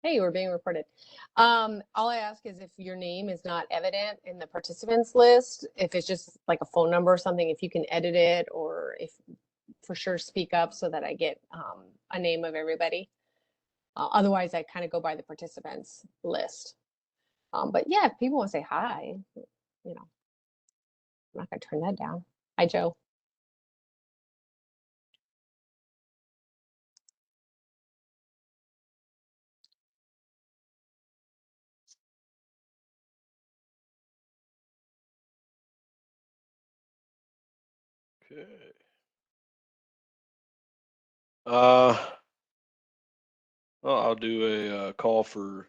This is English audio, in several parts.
Hey, we're being recorded. All I ask is if your name is not evident in the participants list, if it's just like a phone number or something, if you can edit it, or if for sure speak up so that I get a name of everybody. Otherwise, I kind of go by the participants list. But yeah, if people want to say hi, you know, I'm not gonna turn that down. Hi, Joe. Okay. Well, I'll do a call for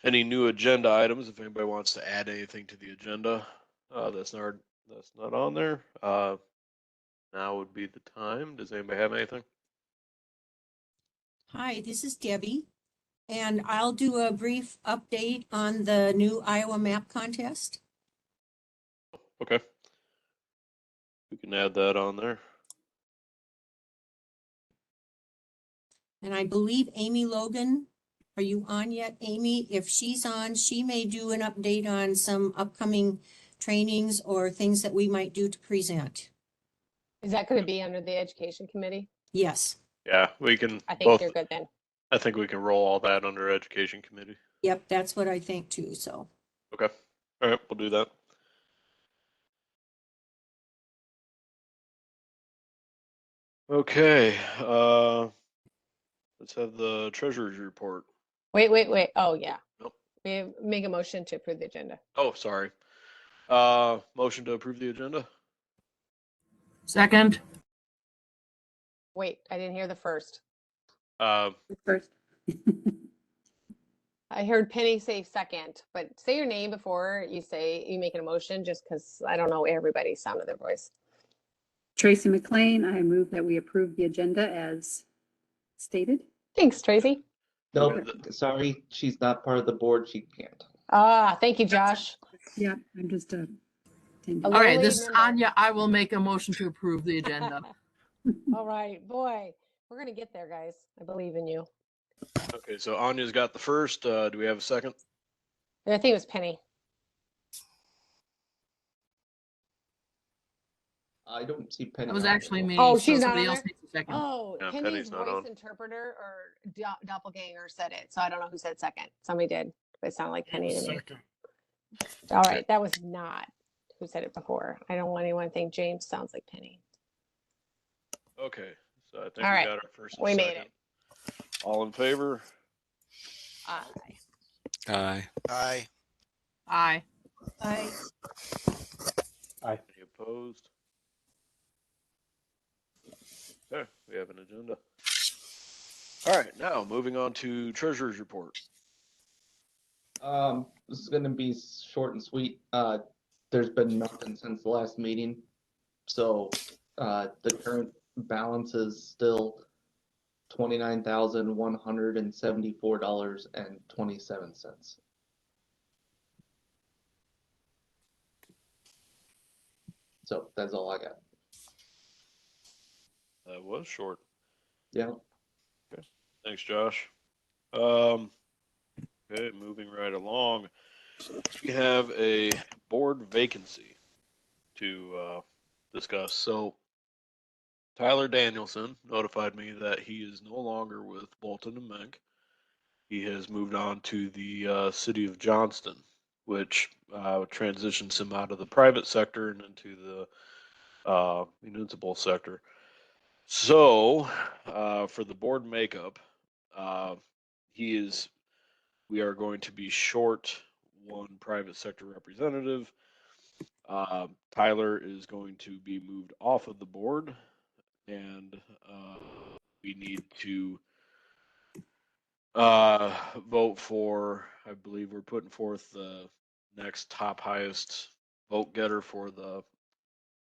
any new agenda items. If anybody wants to add anything to the agenda, that's not on there. Now would be the time. Does anybody have anything? Hi, this is Debbie, and I'll do a brief update on the new Iowa map contest. Okay. We can add that on there. And I believe Amy Logan, are you on yet, Amy? If she's on, she may do an update on some upcoming trainings or things that we might do to present. Is that going to be under the education committee? Yes. Yeah, we can. I think you're good then. I think we can roll all that under education committee. Yep, that's what I think too, so. Okay. All right, we'll do that. Okay, let's have the treasurer's report. Wait. Oh, yeah. Nope. We make a motion to approve the agenda. Oh, sorry. Motion to approve the agenda? Second. Wait, I didn't hear the first. First. I heard Penny say second, but say your name before you make an motion, just because I don't know everybody's sound of their voice. Tracy McLean, I move that we approve the agenda as stated. Thanks, Tracy. Nope, sorry, she's not part of the board. She can't. Thank you, Josh. Yeah, I'm just A All right, lowly this is member. Anya. I will make a motion to approve the agenda. All right, boy, we're gonna get there, guys. I believe in you. Okay, so Anya's got the first. Do we have a second? I think it was Penny. I don't see Penny. That was on actually here. me. Oh, so she's not somebody on else there? needs a second. Oh, Yeah, Penny's Penny's not voice on. interpreter or doppelganger said it, so I don't know who said second. Somebody did, but it sounded like Penny to me. All right, that was not who said it before. I don't want anyone to think James sounds like Penny. Okay, so I think All we right, got our first and we made second. it. All in favor? Aye. Aye. Aye. Aye. Any opposed? Okay, we have an agenda. All right, now moving on to treasurer's report. This is gonna be short and sweet. There's been nothing since the last meeting. So, the current balance is still $29,174.27. So that's all I got. That was short. Yeah. Thanks, Josh. Okay, moving right along. We have a board vacancy to discuss. So Tyler Danielson notified me that he is no longer with Bolton and Menk. He has moved on to the city of Johnston, which transitions him out of the private sector and into the municipal sector. So for the board makeup, we are going to be short one private sector representative. Tyler is going to be moved off of the board, and we need to vote for, I believe we're putting forth the next top highest vote getter for the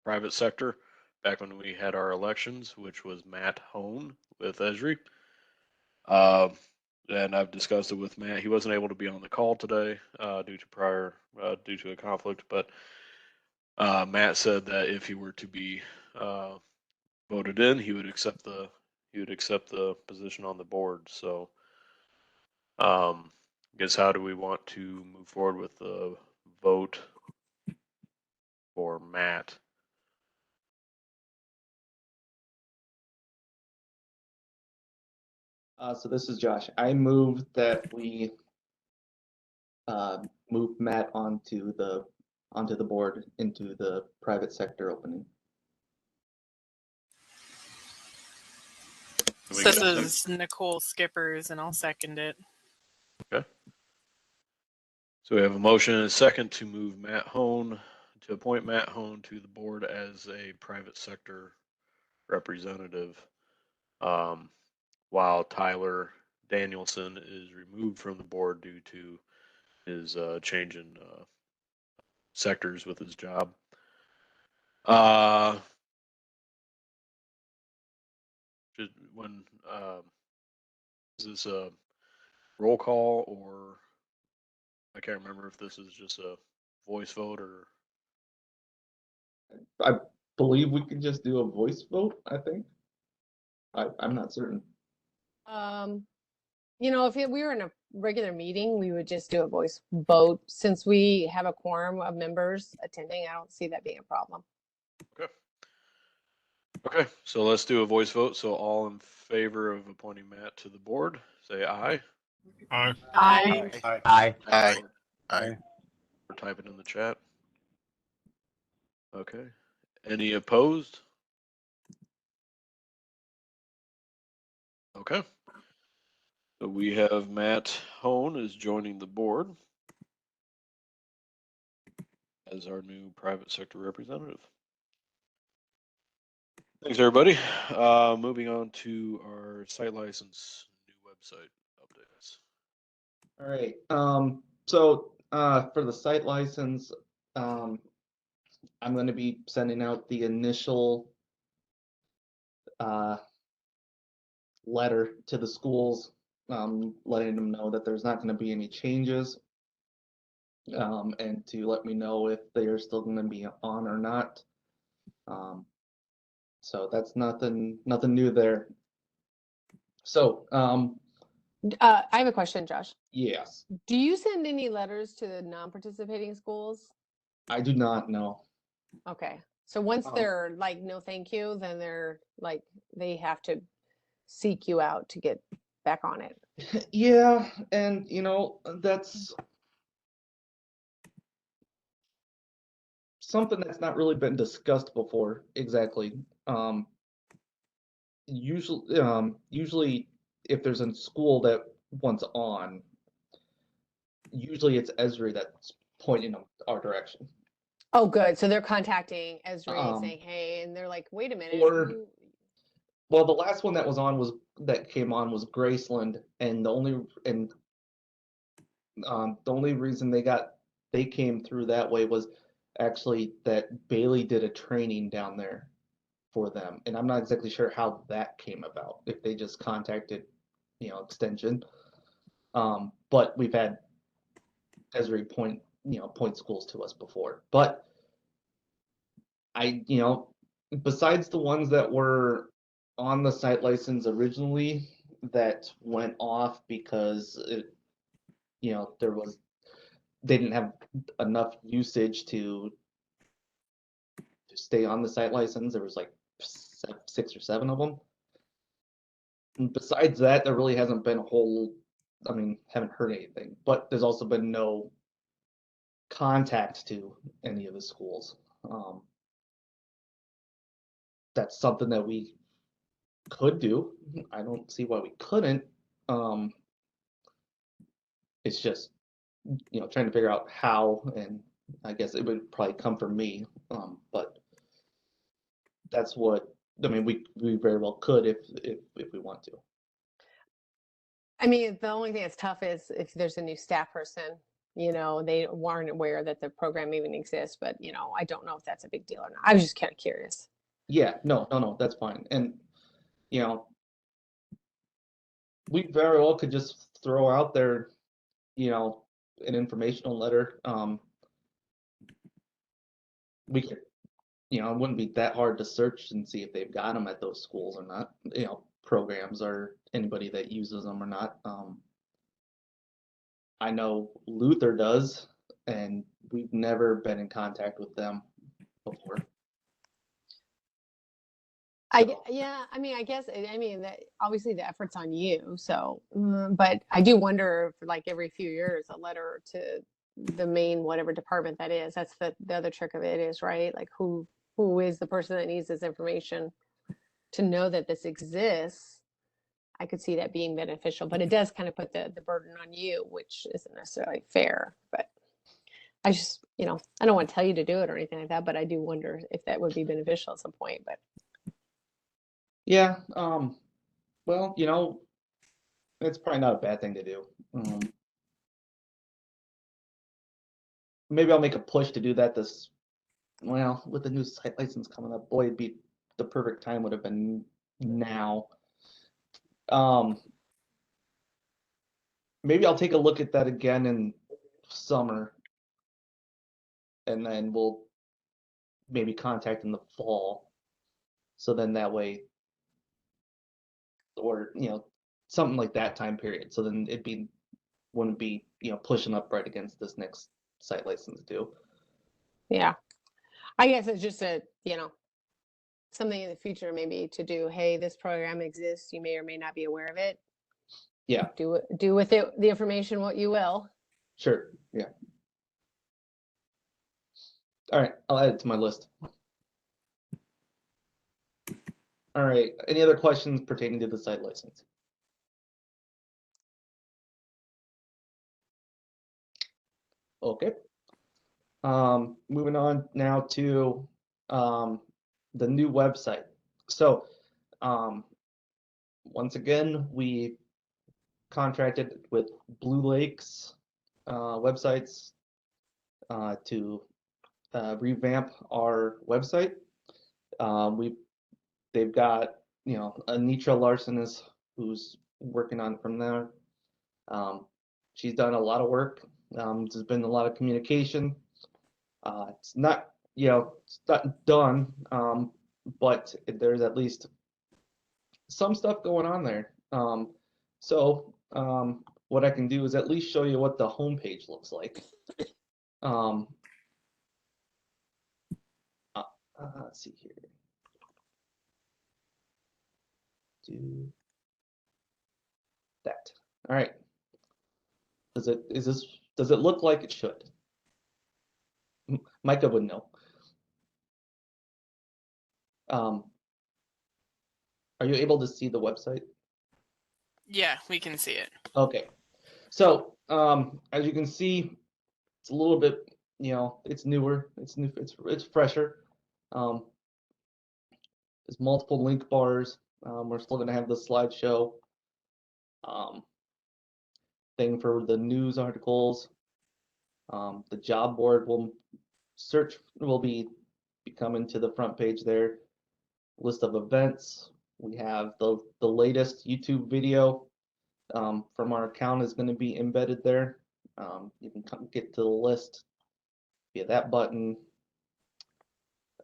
private sector back when we had our elections, which was Matt Hone with Esri. And I've discussed it with Matt. He wasn't able to be on the call today due to a conflict, but Matt said that if he were to be voted in, he would accept the position on the board. So I guess how do we want to move forward with the vote for Matt? So this is Josh. I move that we move Matt onto the board into the private sector opening. Can we This get a second? is Nicole Skippers, and I'll second it. So we have a motion and a second to appoint Matt Hone to the board as a private sector representative, while Tyler Danielson is removed from the board due to his change in sectors with his job. When is this a roll call, or I can't remember if this is just a voice vote or I believe we could just do a voice vote, I think. I'm not certain. You know, if we were in a regular meeting, we would just do a voice vote. Since we have a quorum of members attending, I don't see that being a problem. Okay, so let's do a voice vote. So all in favor of appointing Matt to the board, say aye. Aye. Aye. Aye. We're typing in the chat. Okay. Any opposed? Okay. So we have Matt Hone is joining the board as our new private sector representative. Thanks, everybody. Moving on to our site license new website updates. All right. So for the site license, I'm going to be sending out the initial letter to the schools, letting them know that there's not going to be any changes, and to let me know if they are still going to be on or not. So that's nothing new there. So I have a question, Josh. yes, Do you send any letters to the non-participating schools? I do not know. Okay. So once Um, they're like, no, thank you, then they're like, they have to seek you out to get back on it. Yeah, and you know, that's something that's not really been discussed before exactly. Usually if there's a school that wants on, usually it's Esri that's pointing them our direction. Oh, good. So they're contacting Esri Um, saying, hey, and they're like, wait a minute. or- you- Well, the last one that came on was Graceland, and the only reason they came through that way was actually that Bailey did a training down there for them, and I'm not exactly sure how that came about, if they just contacted, extension. But we've had Esri point schools to us before. But besides the ones that were on the site license originally that went off because they didn't have enough usage to stay on the site license. There was like 6 or 7 of them. And besides that, there really hasn't been haven't heard anything, but there's also been no contact to any of the schools. That's something that we could do. I don't see why we couldn't. It's just, trying to figure out how, and I guess it would probably come from me. But that's what, we very well could if we want to. I mean, the only thing that's tough is if there's a new staff person, they weren't aware that the program even exists, but I don't know if that's a big deal or not. I was just kind of curious. Yeah, no, that's fine. And, we very well could just throw out there, an informational letter. We could, it wouldn't be that hard to search and see if they've got them at those schools or not, programs or anybody that uses them or not. I know Luther does, and we've never been in contact with them before. Yeah, I mean, I guess, I mean, that obviously the effort's on you. So, but I do wonder if like every few years, a letter to the main, whatever department that is, that's the other trick of it is, right? Like who is the person that needs this information to know that this exists? I could see that being beneficial, but it does kind of put the burden on you, which isn't necessarily fair. But I just, I don't want to tell you to do it or anything like that, but I do wonder if that would be beneficial at some point. But Yeah, well, it's probably not a bad thing to do. Maybe I'll make a push to do that with the new site license coming up, boy, the perfect time would have been now. Maybe I'll take a look at that again in summer, and then we'll maybe contact in the fall. So then that way, or something like that time period. So then wouldn't be pushing up right against this next site license due. yeah, I guess it's just something in the future maybe to do. Hey, this program exists. You may or may not be aware of it. Yeah, Do with it the information what you will. sure. Yeah. All right, I'll add it to my list. All right, any other questions pertaining to the site license? Okay. Moving on now to the new website. So once again, we contracted with Blue Lakes websites to revamp our website. They've got Anitra Larson who's working on it from there. She's done a lot of work. There's been a lot of communication. It's not it's not done, but there's at least some stuff going on there. So what I can do is at least show you what the homepage looks like. Let's see here. Do that. All right. Does it look like it should? Micah would know. Are you able to see the website? Yeah, we can see it. Okay. So as you can see, it's a little bit, it's newer, it's new, it's fresher. There's multiple link bars. We're still gonna have the slideshow thing for the news articles. The job board will be coming to the front page there. List of events. We have the latest YouTube video from our account is going to be embedded there. You can get to the list via that button.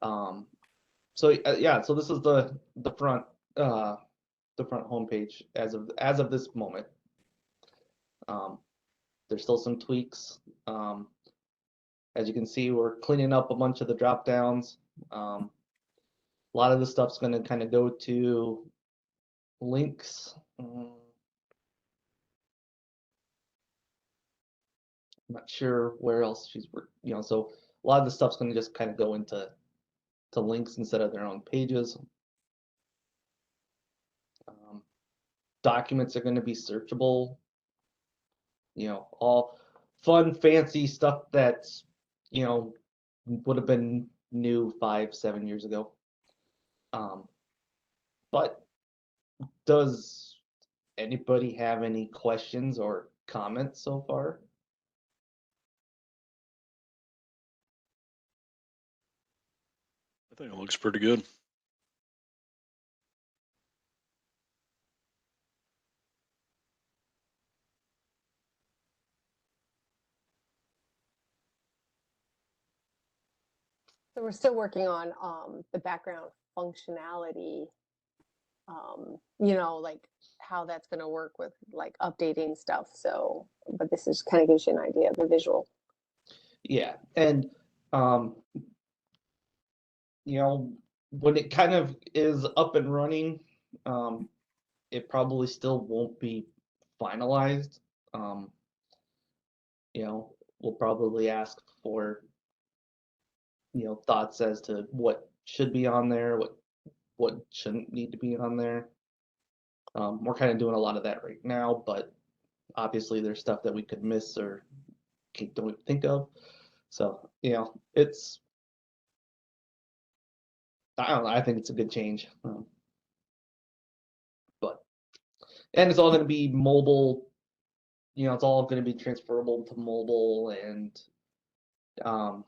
So this is the front homepage as of this moment. There's still some tweaks. As you can see, we're cleaning up a bunch of the drop downs. A lot of the stuff's going to kind of go to links. I'm not sure where else she's worked. So a lot of the stuff's going to just kind of go into links instead of their own pages. Documents are going to be searchable. All fun, fancy stuff that's would have been new 5-7 years ago. But does anybody have any questions or comments so far? I think it looks pretty good. So we're still working on the background functionality, like how that's going to work with like updating stuff. So But this is kind of gives you an idea of the visual. Yeah, and you know, when it kind of is up and running, it probably still won't be finalized. You know, we'll probably ask for, you know, thoughts as to what should be on there, what shouldn't need to be on there. We're kind of doing a lot of that right now, but obviously there's stuff that we could miss or don't even think of. So, you know, I don't know, I think it's a good change. And it's all going to be mobile, you know, it's all going to be transferable to mobile, and um,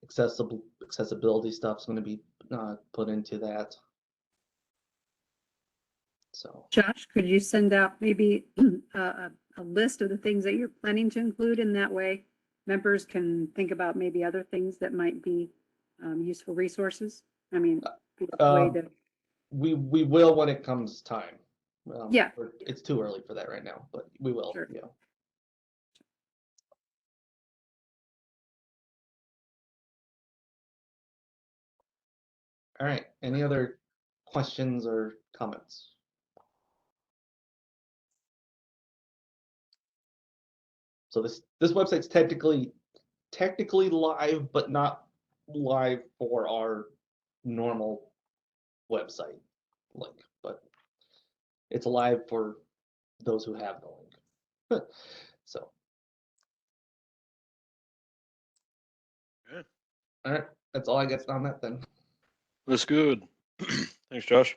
accessibility stuff's going to be put into that. So Josh, could you send out maybe a list of the things that you're planning to include in that way? Members can think about maybe other things that might be useful resources. I mean, the way that we will when it comes time. Yeah. It's too early for that right now, but we will. Sure. Yeah. All right. Any other questions or comments? So this website's technically live, but not live for our normal website link, but it's live for those who have the link. So, Okay. all right, that's all I get on that then. That's good. Thanks, Josh.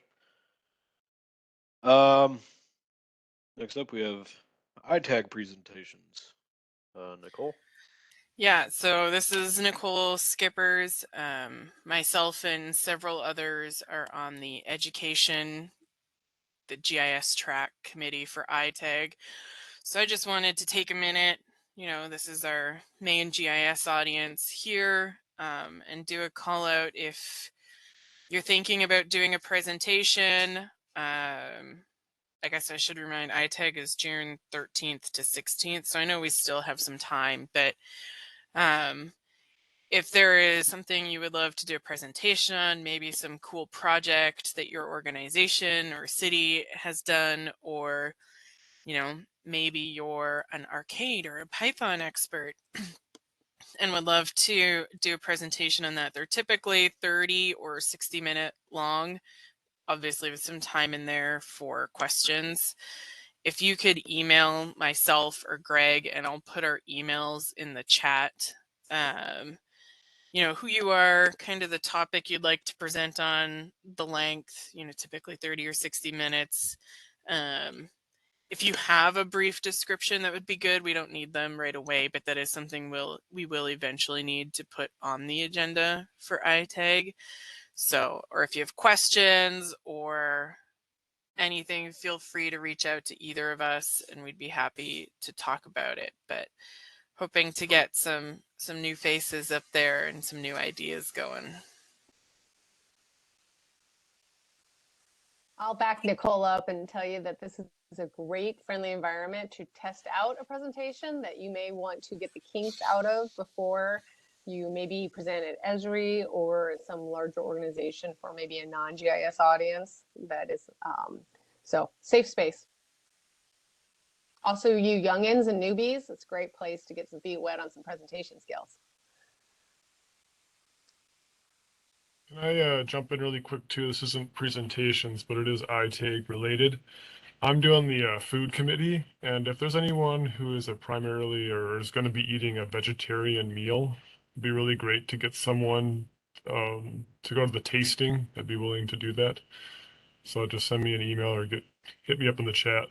Next up we have ITAG presentations. Nicole. Yeah, so this is Nicole Skippers. Myself and several others are on the education, the GIS track committee for ITAG. So I just wanted to take a minute, you know, this is our main GIS audience here, and do a call out if you're thinking about doing a presentation. I guess I should remind ITAG is June 13th to 16th. So I know we still have some time, but if there is something you would love to do a presentation on, maybe some cool project that your organization or city has done, or, you know, maybe you're an arcade or a Python expert and would love to do a presentation on that. They're typically 30 or 60-minute long, obviously with some time in there for questions. If you could email myself or Greg, and I'll put our emails in the chat, you know, who you are, kind of the topic you'd like to present on, the length, you know, typically 30 or 60 minutes. If you have a brief description, that would be good. We don't need them right away, but that is something we will eventually need to put on the agenda for ITAG. So, or if you have questions or anything, feel free to reach out to either of us and we'd be happy to talk about it. But hoping to get some new faces up there and some new ideas going. I'll back Nicole up and tell you that this is a great friendly environment to test out a presentation that you may want to get the kinks out of before you maybe present at Esri or some larger organization for maybe a non-GIS audience. That is, so safe space. Also, you youngins and newbies, it's a great place to get some feet wet on some presentation skills. Can I jump in really quick too? This isn't presentations, but it is ITAG related. I'm doing the food committee, and if there's anyone who is primarily or is going to be eating a vegetarian meal, it'd be really great to get someone to go to the tasting that'd be willing to do that. So just send me an email or hit me up in the chat.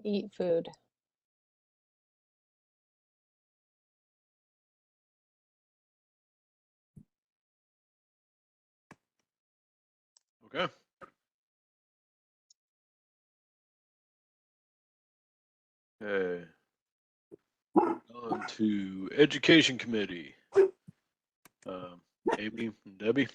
Eat food. Okay. Okay. On to Education Committee. Amy and Debbie.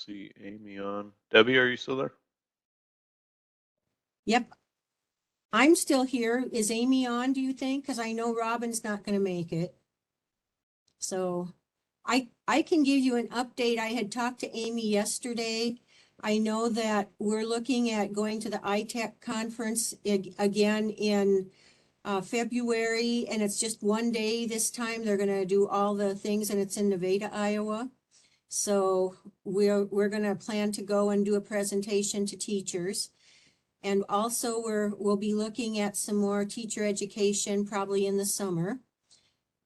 see Amy on. Debbie, are you still there? Yep. I'm still here. Is Amy on, do you think? Because I know Robin's not going to make it. So I can give you an update. I had talked to Amy yesterday. I know that we're looking at going to the ITech conference again in February, and it's just one day this time. They're going to do all the things, and it's in Nevada, Iowa. So we're going to plan to go and do a presentation to teachers. And also we'll be looking at some more teacher education probably in the summer.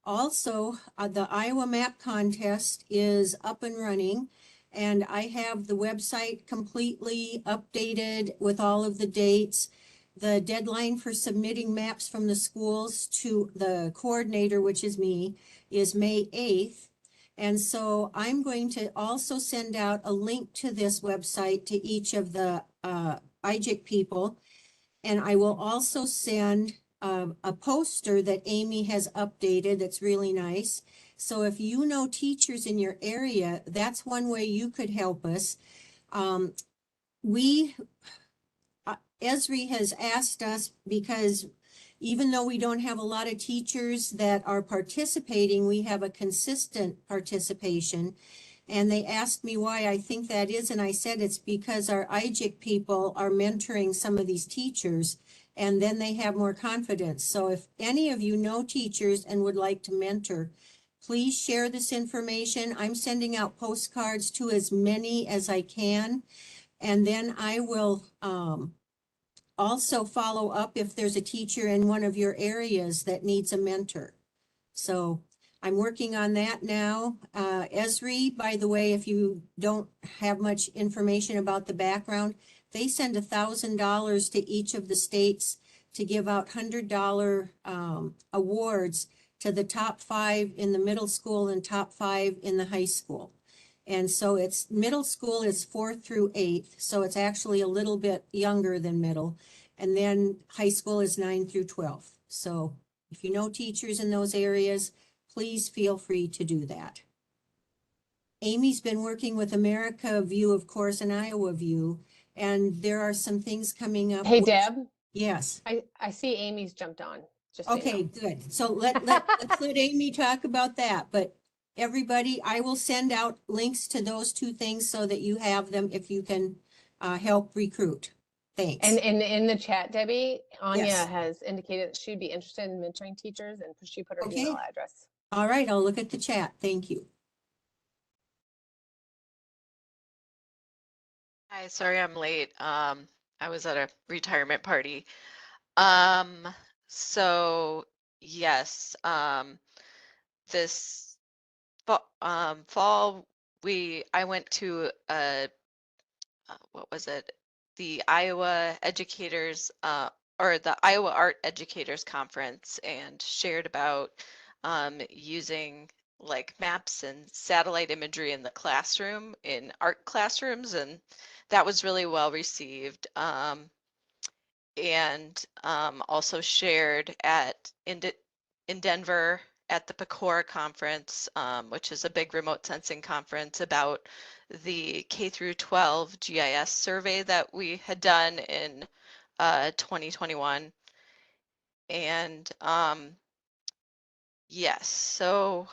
Also, the Iowa Map Contest is up and running, and I have the website completely updated with all of the dates. The deadline for submitting maps from the schools to the coordinator, which is me, is May 8th. And so I'm going to also send out a link to this website to each of the IGIC people. And I will also send a poster that Amy has updated that's really nice. So if you know teachers in your area, that's one way you could help us. Esri has asked us, because even though we don't have a lot of teachers that are participating, we have a consistent participation. And they asked me why I think that is, and I said it's because our IGIC people are mentoring some of these teachers, and then they have more confidence. So if any of you know teachers and would like to mentor, please share this information. I'm sending out postcards to as many as I can, and then I will also follow up if there's a teacher in one of your areas that needs a mentor. So I'm working on that now. Esri, by the way, if you don't have much information about the background, they send $1,000 to each of the states to give out $100 awards to the top 5 in the middle school and top 5 in the high school. And so it's middle school is 4th through 8th. So it's actually a little bit younger than middle. And then high school is 9 through 12. So if you know teachers in those areas, please feel free to do that. Amy's been working with America View, of course, and Iowa View, and there are some things coming up. Hey, Deb, Yes. I see Amy's jumped on. Just so you Okay, know. good. So let's let Amy talk about that. But everybody, I will send out links to those 2 things so that you have them if you can help recruit. Thanks. And in the chat, Debbie, Anya Yes. has indicated that she'd be interested in mentoring teachers, and she put her Okay. email address. All right, I'll look at the chat. Thank you. Hi, sorry I'm late. I was at a retirement party. So yes, this fall I went to what was it? The Iowa Educators or the Iowa Art Educators Conference, and shared about using like maps and satellite imagery in the classroom in art classrooms, and that was really well received. And also shared in Denver at the PCORA conference, which is a big remote sensing conference, about the K through 12 GIS survey that we had done in 2021. And yes, so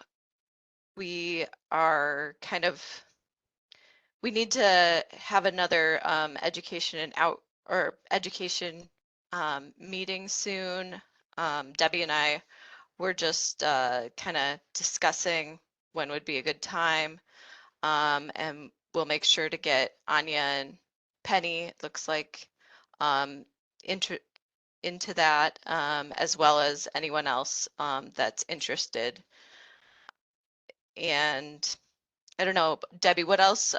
we are we need to have another education meeting soon. Debbie and I were just kind of discussing when would be a good time, and we'll make sure to get Anya and Penny, it looks like, into that, as well as anyone else that's interested. And I don't know, Debbie, what else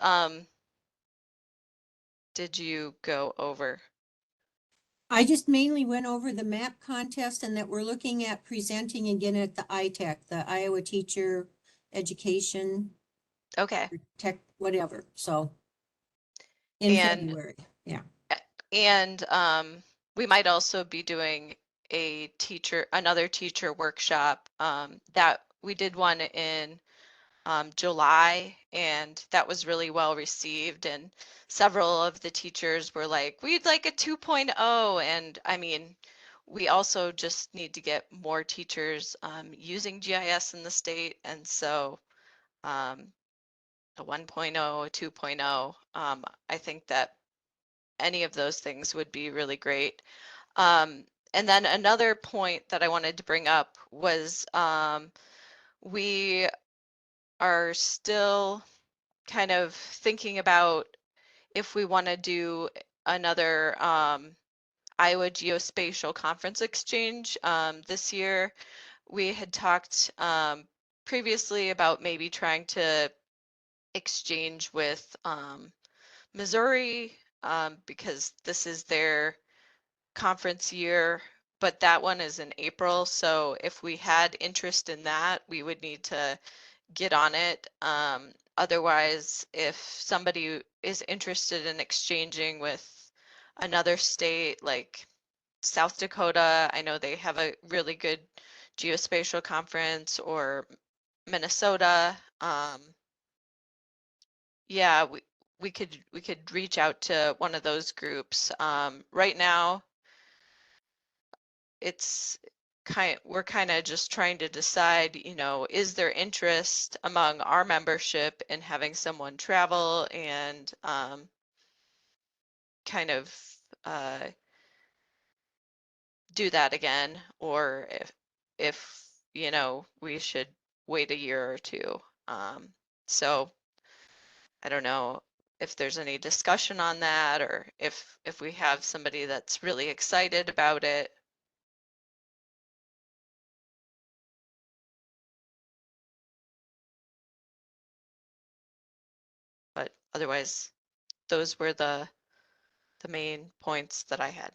did you go over? I just mainly went over the map contest, and that we're looking at presenting again at the ITech, the Iowa Teacher Education Okay. Tech, whatever. So in February, yeah. And we might also be doing another teacher workshop that we did one in July, and that was really well received. And several of the teachers were like, we'd like a 2.0. And I mean, we also just need to get more teachers using GIS in the state. And so a 1.0, a 2.0, I think that any of those things would be really great. And then another point that I wanted to bring up was we are still kind of thinking about if we want to do another Iowa Geospatial Conference Exchange this year. We had talked previously about maybe trying to exchange with Missouri because this is their conference year, but that one is in April. So if we had interest in that, we would need to get on it. Otherwise, if somebody is interested in exchanging with another state like South Dakota, I know they have a really good geospatial conference, or Minnesota. Yeah, we could reach out to one of those groups. Right now, it's we're kind of just trying to decide, you know, is there interest among our membership in having someone travel and kind of do that again, or if you know, we should wait a year or two. So I don't know if there's any discussion on that, or if we have somebody that's really excited about it. But otherwise, those were the main points that I had.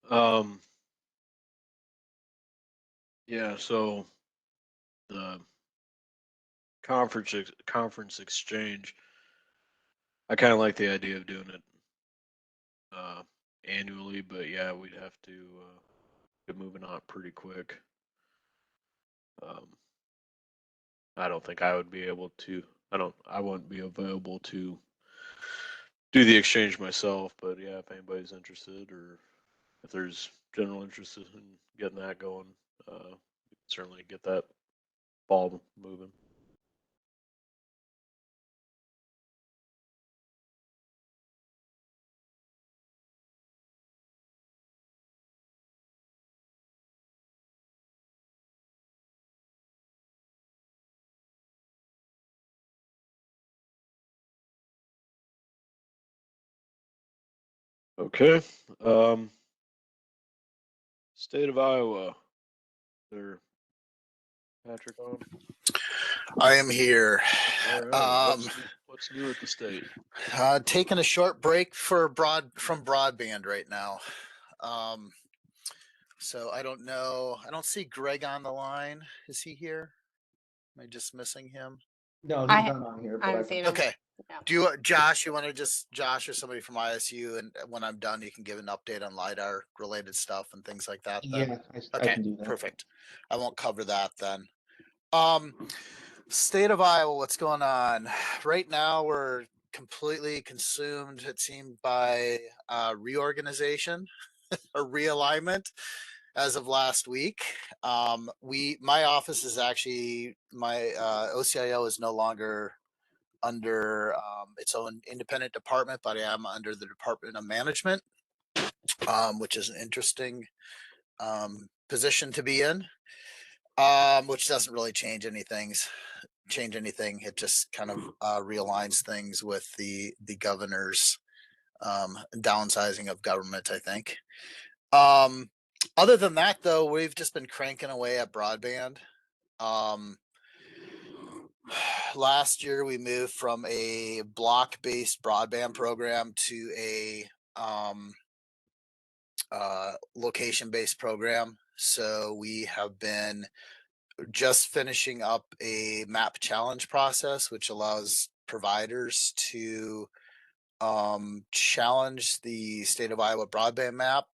um, yeah, so the conference exchange, I kind of like the idea of doing it annually, but yeah, we'd have to get moving on pretty quick. I don't think I would be able to. I wouldn't be available to do the exchange myself, but yeah, if anybody's interested, or if there's general interest in getting that going, we can certainly get that ball moving. Okay. State of Iowa. There, Patrick on. I am here. All right. What's new at the state? Taking a short break from broadband right now. So I don't know. I don't see Greg on the line. Is he here? Am I just missing him? No, I he's ha- not on here, I but I haven't can. seen him. Okay. Yeah. Do you, Josh? You want to just Josh or somebody from ISU, and when I'm done, you can give an update on LiDAR related stuff and things like that. Then? Yeah, I Okay. can do that. Perfect. I won't cover that then. State of Iowa, what's going on? Right now, we're completely consumed, it seemed, by reorganization or realignment as of last week. My office is actually, my OCIO is no longer under its own independent department, but I am under the Department of Management, which is an interesting position to be in, which doesn't really change anything. It just kind of realigns things with the governor's downsizing of government, I think. Other than that, though, we've just been cranking away at broadband. Last year, we moved from a block-based broadband program to a location-based program. So we have been just finishing up a map challenge process, which allows providers to challenge the state of Iowa broadband map,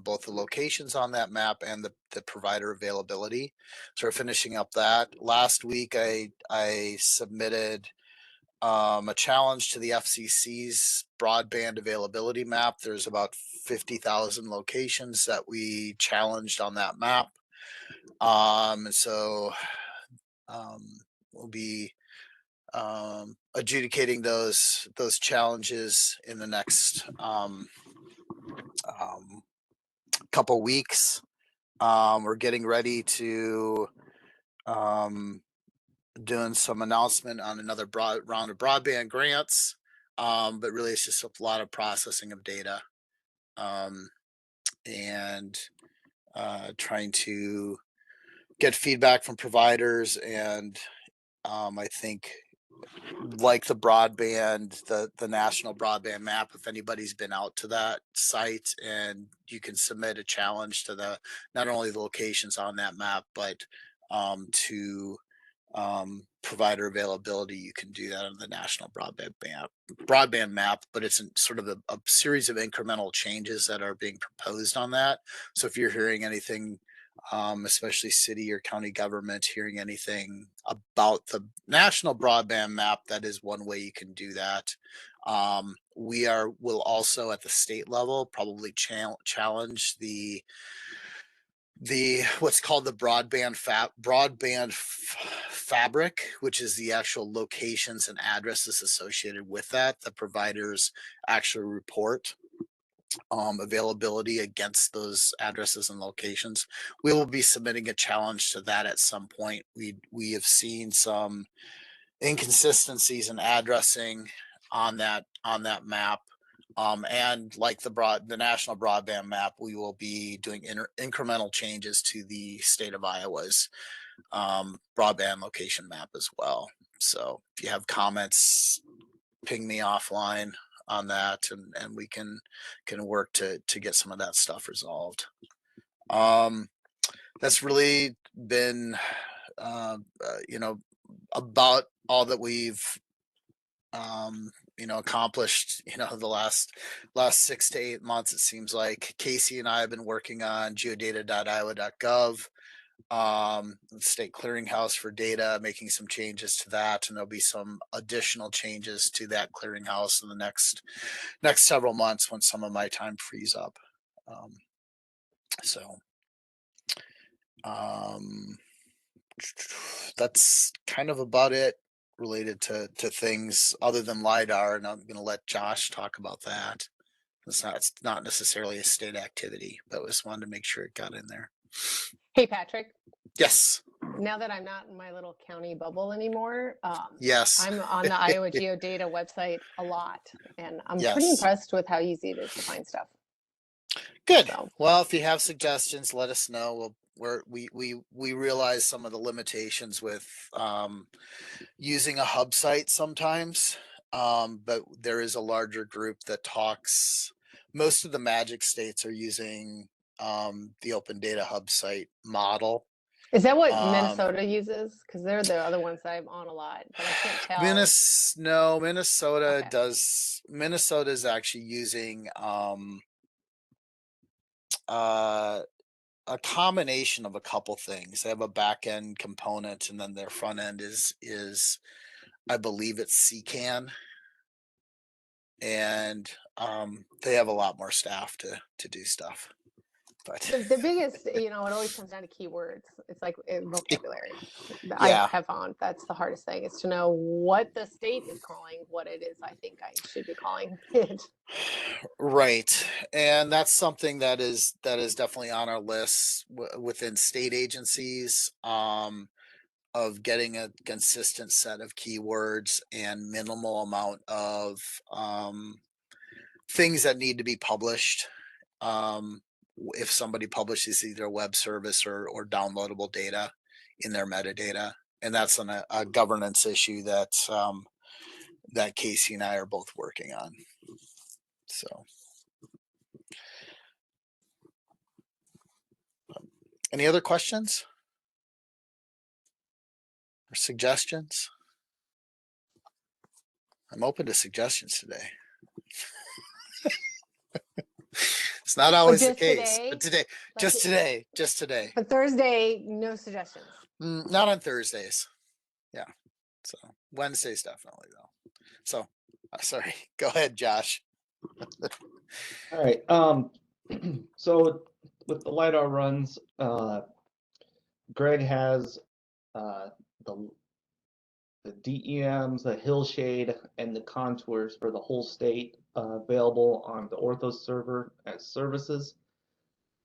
both the locations on that map and the provider availability. So we're finishing up that. Last week, I submitted a challenge to the FCC's broadband availability map. There's about 50,000 locations that we challenged on that map. And so we'll be adjudicating those challenges in the next couple weeks. We're getting ready to doing some announcement on another round of broadband grants, but really it's just a lot of processing of data and trying to get feedback from providers. And I think like the broadband, the national broadband map, if anybody's been out to that site, and you can submit a challenge to the not only the locations on that map, but to provider availability, you can do that on the national broadband map, but it's sort of a series of incremental changes that are being proposed on that. So if you're hearing anything, especially city or county government, hearing anything about the national broadband map, that is one way you can do that. Will also at the state level probably challenge the what's called the broadband fabric, which is the actual locations and addresses associated with that. The providers actually report availability against those addresses and locations. We will be submitting a challenge to that at some point. We have seen some inconsistencies in addressing on that map. And like the national broadband map, we will be doing incremental changes to the state of Iowa's broadband location map as well. So if you have comments, ping me offline on that, and we can work to get some of that stuff resolved. That's really been about all that we've accomplished, the last 6 to 8 months. It seems like Casey and I have been working on geodata.iowa.gov, the state clearinghouse for data, making some changes to that, and there'll be some additional changes to that clearinghouse in the next several months when some of my time frees up. That's kind of about it related to things other than LiDAR, and I'm going to let Josh talk about that. It's not necessarily a state activity, but I just wanted to make sure it got in there. Hey, Patrick. Yes. Now that I'm not in my little county bubble anymore, yes, I'm on the Iowa Geodata website a lot, and I'm pretty Yes. impressed with how easy it is to find stuff. Good. So, Well, if you have suggestions, let us know. We realize some of the limitations with using a hub site sometimes, but there is a larger group that talks. Most of the Magic states are using the Open Data Hub site model. is that what Minnesota uses? Because they're the other ones that I'm on a lot, but I can't tell. Minnesota Okay. does. Minnesota is actually using a combination of a couple things. They have a back end component, and then their front end is I believe it's CCAN, and they have a lot more staff to do stuff. But The biggest, it always comes down to keywords. It's like vocabulary. Yeah. I have found that's the hardest thing, is to know what the state is calling what it is I think I should be calling it. Right, and that's something that is definitely on our list within state agencies, of getting a consistent set of keywords and minimal amount of things that need to be published. If somebody publishes either a web service or downloadable data in their metadata, and that's a governance issue that that Casey and I are both working on. So, any other questions or suggestions? I'm open to suggestions today. It's not always the just case, today? but today, Like, just today. but Thursday, no suggestions. Not on Thursdays. Yeah. So Wednesdays definitely though. So sorry. Go ahead, Josh. All right. So with the LiDAR runs, Greg has the DEMs, the hill shade, and the contours for the whole state available on the Orthos server as services.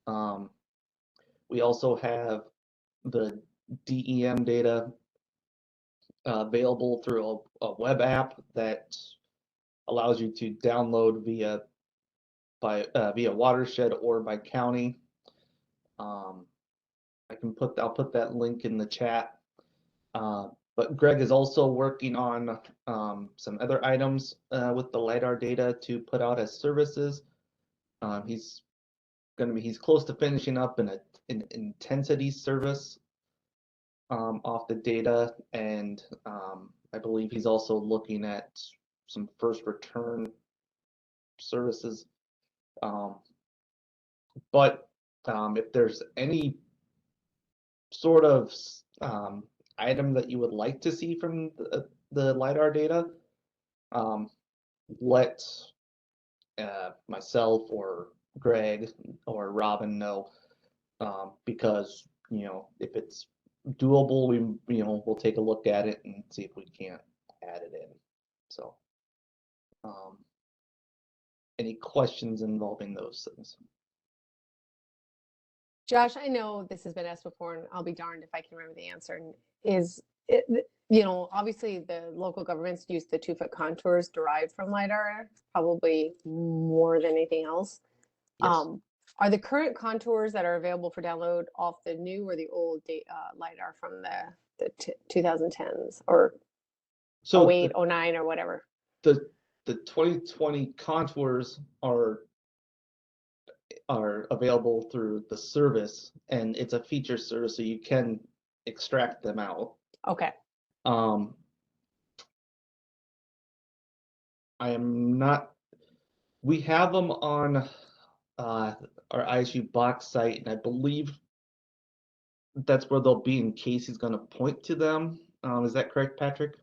We also have the DEM data available through a web app that allows you to download via watershed or by county. I'll put that link in the chat. But Greg is also working on some other items with the LiDAR data to put out as services. He's close to finishing up an intensity service off the data, and I believe he's also looking at some first return services. But if there's any sort of item that you would like to see from the LiDAR data, let myself or Greg or Robin know, because if it's doable, we'll take a look at it and see if we can't add it in. So any questions involving those things? Josh, I know this has been asked before, and I'll be darned if I can remember the answer. Obviously the local governments use the 2-foot contours derived from LiDAR, probably more than anything else. Yes. Are the current contours that are available for download off the new or the old LiDAR from the 2010s or So 08, 09 or whatever? the 2020 contours are available through the service, and it's a feature service, so you can extract them out. Okay. We have them on our ISU box site, and I believe that's where they'll be in case he's going to point to them. Is that correct, Patrick?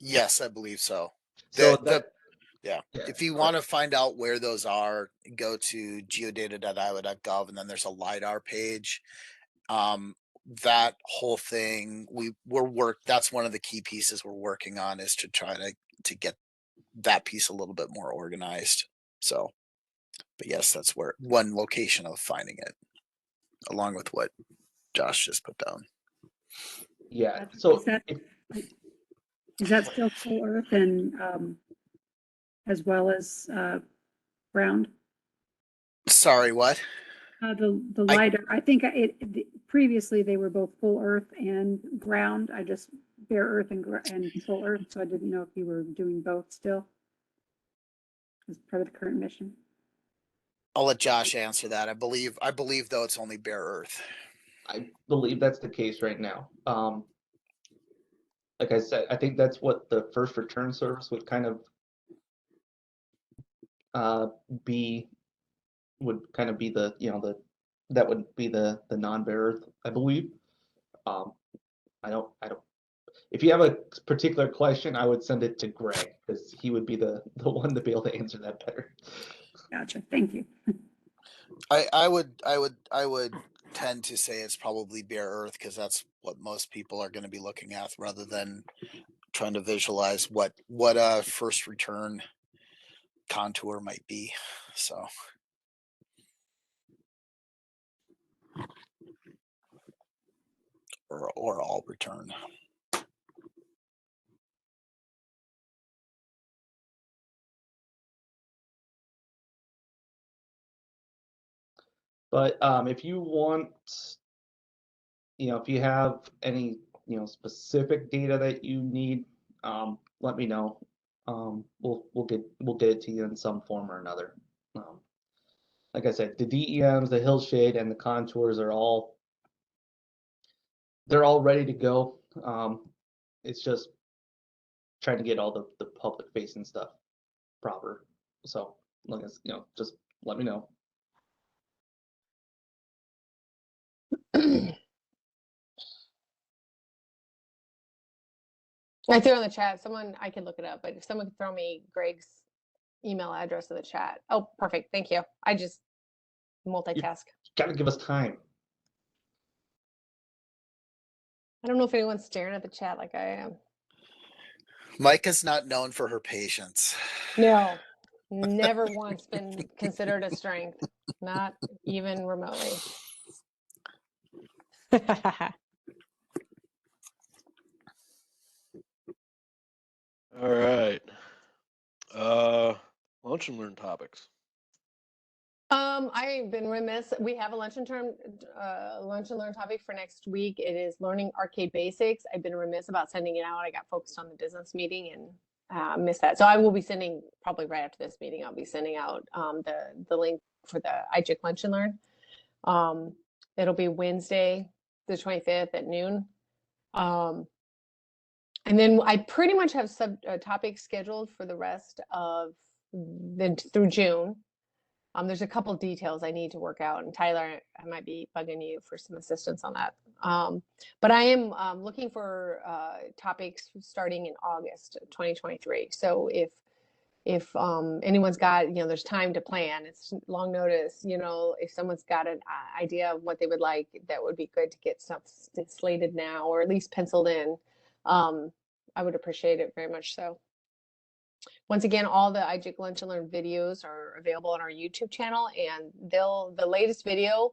Yes, I believe so. So Yeah. If you want to find out where those are, go to geodata.iowa.gov, and then there's a LiDAR page. That whole thing, that's one of the key pieces we're working on, is to try to get that piece a little bit more organized. So, but yes, that's one location of finding it, along with what Josh just put down. Yeah. So is that still full earth and as well as ground? Sorry, what? The LiDAR, I think previously they were both full earth and ground. I just bare earth and full earth, so I didn't know if you were doing both still as part of the current mission. I'll let Josh answer that. I believe though it's only bare earth. I believe that's the case right now. Like I said, I think that's what the first return service would kind of that would be the non-bare earth, I believe. I don't. If you have a particular question, I would send it to Greg, because he would be the one to be able to answer that better. Gotcha. Thank you. I would tend to say it's probably bare earth, because that's what most people are going to be looking at, rather than trying to visualize what a first return contour might be. So or all return. But if you want, if you have any, specific data that you need, let me know. We'll get it to you in some form or another. Like I said, the DEMs, the hill shade, and the contours are all ready to go. It's just trying to get all the public facing stuff proper. So like I s- you know, just let me know. I threw in the chat. Someone, I can look it up, but if someone could throw me Greg's email address in the chat. Oh, perfect. Thank you. I just multitask. Gotta give us time. I don't know if anyone's staring at the chat like I am. Micah's not known for her patience. No, never once been considered a strength, not even remotely. All right. Lunch and learn topics. I've been remiss. We have a lunch and learn topic for next week. It is learning arcade basics. I've been remiss about sending it out. I got focused on the business meeting and missed that. So I will be sending, probably right after this meeting, I'll be sending out the link for the IGIC lunch and learn. It'll be Wednesday, the 25th at noon. And then I pretty much have topics scheduled for the rest of through June. There's a couple details I need to work out, and Tyler, I might be bugging you for some assistance on that. But I am looking for topics starting in August 2023. So if anyone's got, there's time to plan, it's long notice, if someone's got an idea of what they would like, that would be good to get stuff slated now, or at least penciled in. I would appreciate it very much so. Once again, all the IGIC Lunch and Learn videos are available on our YouTube channel, and the latest video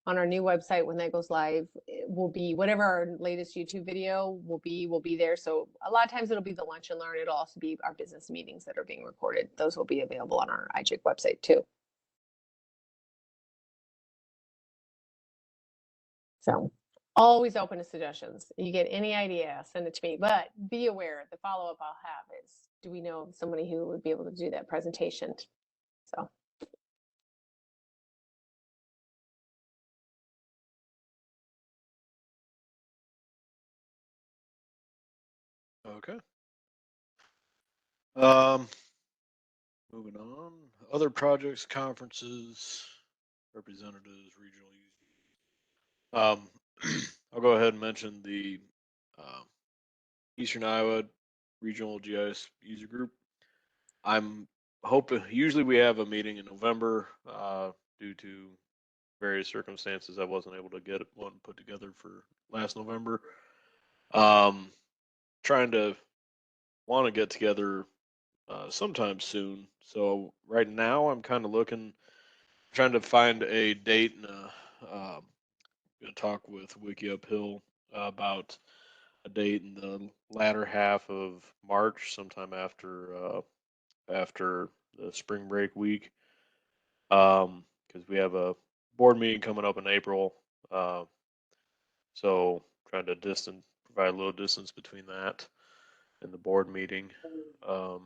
on our new website, when that goes live, will be whatever our latest YouTube video will be there. So a lot of times it'll be the Lunch and Learn. It'll also be our business meetings that are being recorded. Those will be available on our IGIC website too. So always open to suggestions. You get any idea, send it to me, but be aware the follow-up I'll have is, do we know somebody who would be able to do that presentation? So. Okay. Moving on. Other projects, conferences, representatives, regional. I'll go ahead and mention the Eastern Iowa Regional GIS User Group. I'm hoping, usually we have a meeting in November. Due to various circumstances, I wasn't able to get one put together for last November. Trying to want to get together sometime soon. So right now I'm kind of trying to find a date, and gonna talk with Wiki Uphill about a date in the latter half of March, sometime after the spring break week, because we have a board meeting coming up in April. So trying to provide a little distance between that and the board meeting. So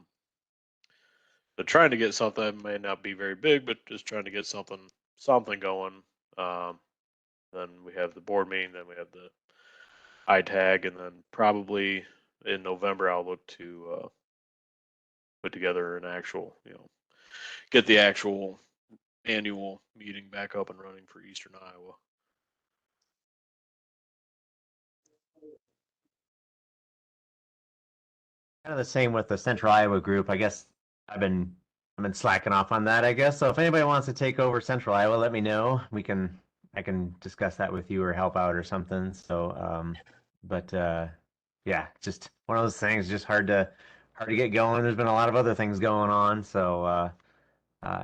trying to get something that may not be very big, but just trying to get something going. Then we have the board meeting, then we have the ITAG, and then probably in November I'll look to put together an actual, get the actual annual meeting back up and running for Eastern Iowa. Kind of the same with the Central Iowa group. I guess I've been slacking off on that, I guess. So if anybody wants to take over Central Iowa, let me know. I can discuss that with you or help out or something. So yeah, just one of those things, just hard to get going. There's been a lot of other things going on. So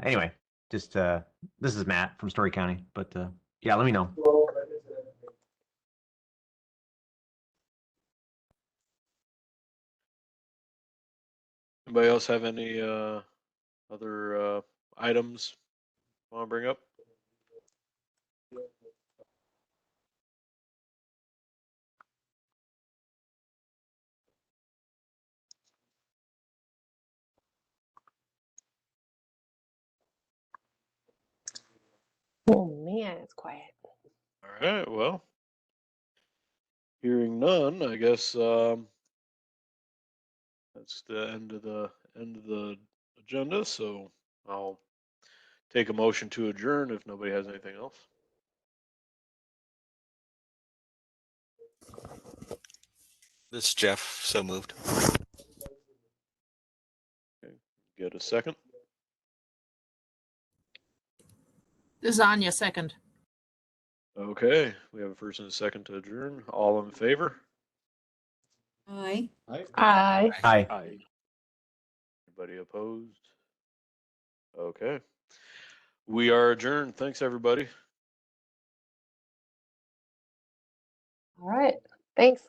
anyway, just this is Matt from Story County. But yeah, let me know. Anybody else have any other items you want to bring up? Oh man, it's quiet. All right. Well, hearing none, I guess that's the end of the agenda. So I'll take a motion to adjourn if nobody has anything else. This is Jeff, so moved. Okay. Get a second. This is Anya, second. Okay, we have a first and a second to adjourn. All in favor? Aye. Aye. Hi. Aye. Anybody opposed? Okay. We are adjourned. Thanks, everybody. All right. Thanks.